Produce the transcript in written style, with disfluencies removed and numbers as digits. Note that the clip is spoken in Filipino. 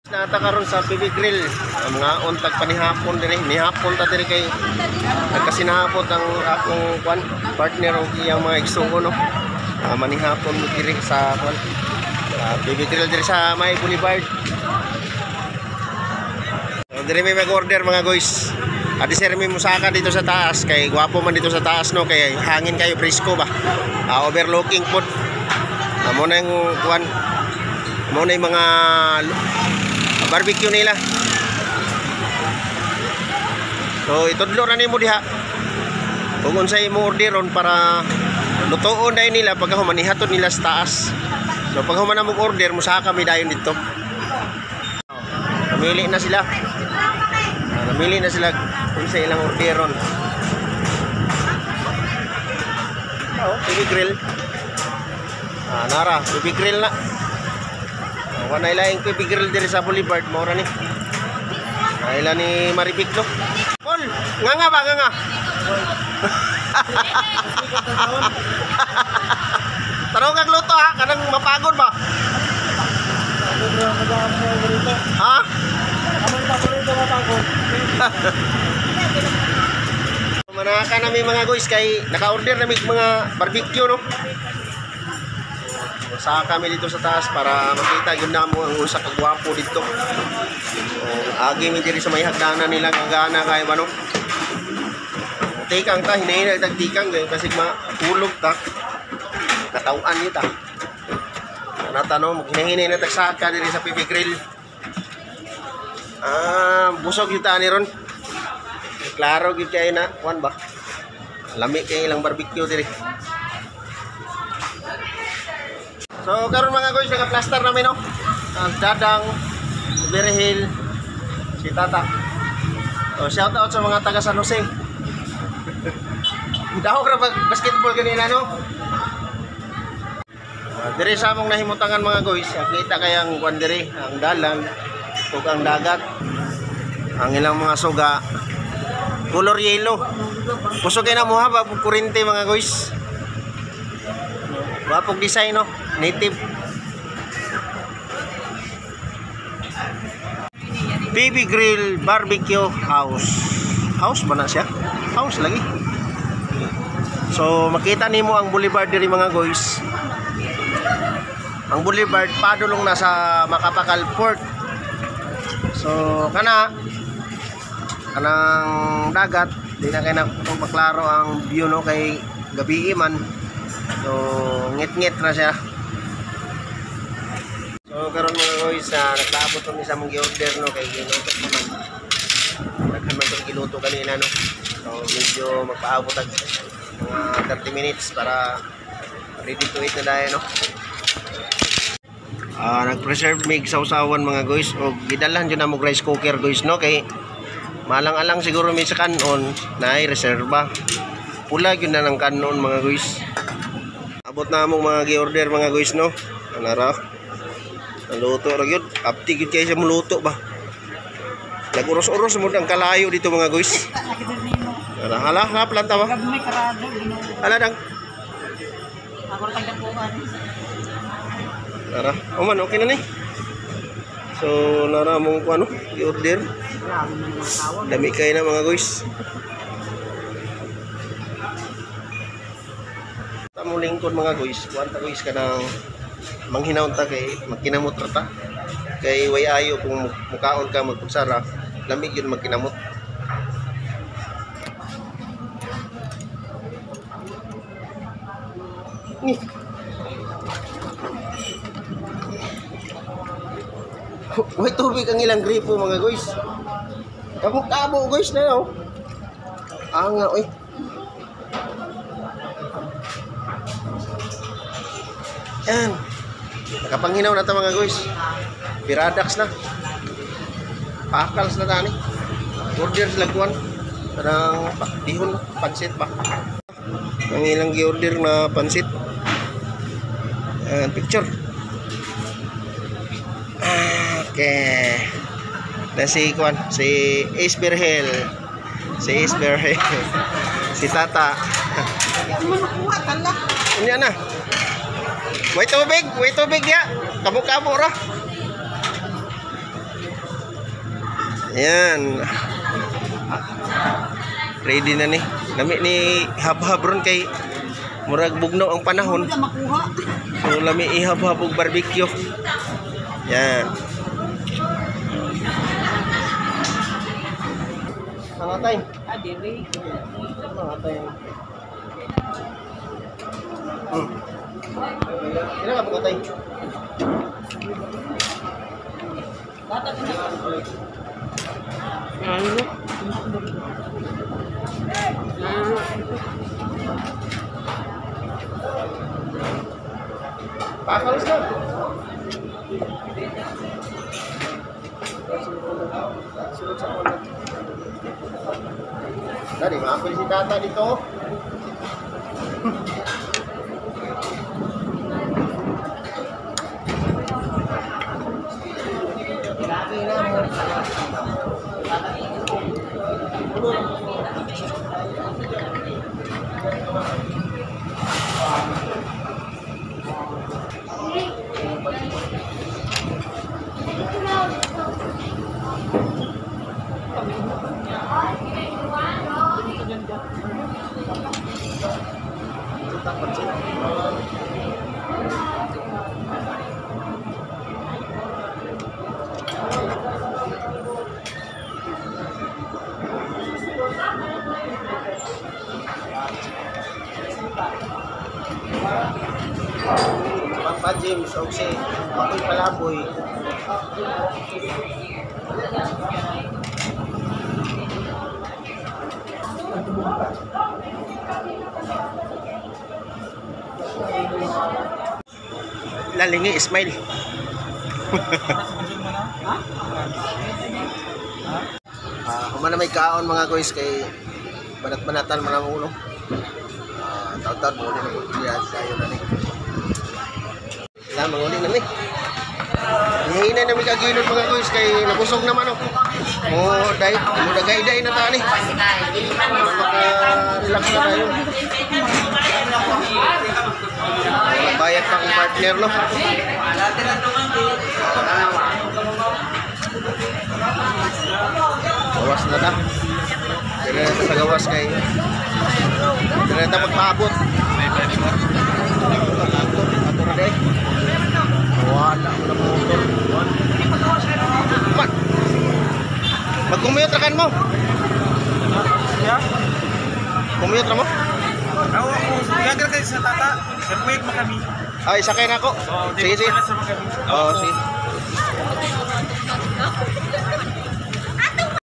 Nata karon sa PB Grill, ang mga untag panihapon diri, nihapon ta diri kay nagkasinahapot ang akong kwan partner og iyang mga igsuon no. Manihapon mo diri sa kwan. PB Grill diri sa May Boulevard. So, diri may mag-order mga guys. Adi sir may musaka dito sa taas kay gwapo man dito sa taas no kay hangin kayo presko ba. Overlooking pod. Amo na yung kwan. Amo na yung mga barbecue nila. So itudlo ra nimo diha. Kung unsay mo orderon para lutuon dai nila pagka humanihaton nila sa taas. So pag humana mo order mo sa kami dayon dito. Namili na sila. Namili na sila kung sa ilang orderon. PB Grill. Nara, PB Grill na. Wala ilaing PB Grill diri sa Boulevard mo ra ni. Ila ni Maribik no. Pol, nga ba nga. Tarong kag luto ha, kanang mapagod ba? Ha? Manaka nami mga guys kay naka-order nami mga barbecue no. Sa kami dito sa taas para makita yun na mo ang usa ka gwapo dito. Agi mi diri sa may hagdanan nila nga gana kay ano. Tikang ta hinay tagtikang kay kasi mahulog ta. Katawan ni ta. Tanong hinahinay na tagsaka diri sa PB Grill. Busog yung tani ron. Klaro gyud kay na kuan ba. Lami kay ilang barbecue diri. So karon mga guys, naka-plaster namin no. Dadang, Berhil, si Tata. So shout out sa mga taga San Jose. Daw ra basketball kanina no. Diri sa among nahimutangan mga guys, kita kay ang kuan diri, ang dalan ug ang dagat. Ang ilang mga suga color yellow. Kusog kay na mo ha ba kurente mga guys. Wapog design no, native. PB Grill Barbecue House. House ba na siya? House lagi. So makita nimo ang boulevard diri mga guys. Ang boulevard padulong na sa Makapakal Port. So kanang dagat, di na kay na maklaro ang view no kay gabi man. So ngit-ngit na siya. So karon mga guys, nagtaabot kami sa mong gi-order no kay ginuto naman. Nagkaman tong giluto kanina no. So medyo magpaabot tag mga 30 minutes para ready to eat na dayon no. Nag-preserve mig sausawan mga guys o gidalhan jud na mo rice cooker guys no kay malang-alang siguro may sa kanon na ay reserba. Pula gyud na ng kanon mga guys. Abot na mong mga gi-order mga guys no. Anara. Naluto ra gyud. Apti gyud kay sa muluto ba. Nag-uros-uros mo ang kalayo dito mga guys. Hala, planta ba? Hala dang. Ako ra tagdapuan. Nara. O man okay na ni. So nara mong kuno i-order. Dami kay na mga guys. Tamo lingkod mga guys. Kuanta guys kanang manghinawon ta kay magkinamot ra ta. Kay way ayo kung mukaon ka magpugsara, lamig yun magkinamot. Way tubig ang ilang gripo mga guys. Kabo guys na no. Anga oy. Yan. Nakapanginaw na ito mga guys. Piradax na. Pakals na tani. Order sila kuwan. Parang dihon pansit ba. Ang ilang gi-order na pansit. Picture. Okay. Na si kuwan, si Ace Berhel. Si Ace Berhel. Si Tata. Manukuha tala. Unya na. Wait tubig ya. Kabo-kabo ra. Ayan. Ready na ni. Lami ni hab-hab ron kay murag bugnaw ang panahon. Hindi makuha. So lami ihab-hab og barbecue. Yan. Nangatay. Dili. Nangatay. Kira ka pagkatay? Pakalis na. Sunod sa kono. Dari, maapil si tata dito. Papa James, o si Makoy Palaboy. Lalingi, smile. Kumana may kaon mga guys kay banat-banatan man ang ulo. Taon-taon mo ulit na po siya tayo na rin. Lamang ulit namin. Hihina namin kaginod mga guys kay nabusog naman oh. Dagay-day na tani. Maka-relax na tayo. Bayad pa kong partner no. Gawas na ta. Kaya sa gawas kay kaya na magpaabot. Ato na day. Wala na motor. Man. Mag-commute ra kan mo? Ya? Commute ra mo? Ako, gagal kayo sa tata. Nag-wait mo kami. Ay, sakay na ako. Sige, sige. Sama kami. Oo, sige.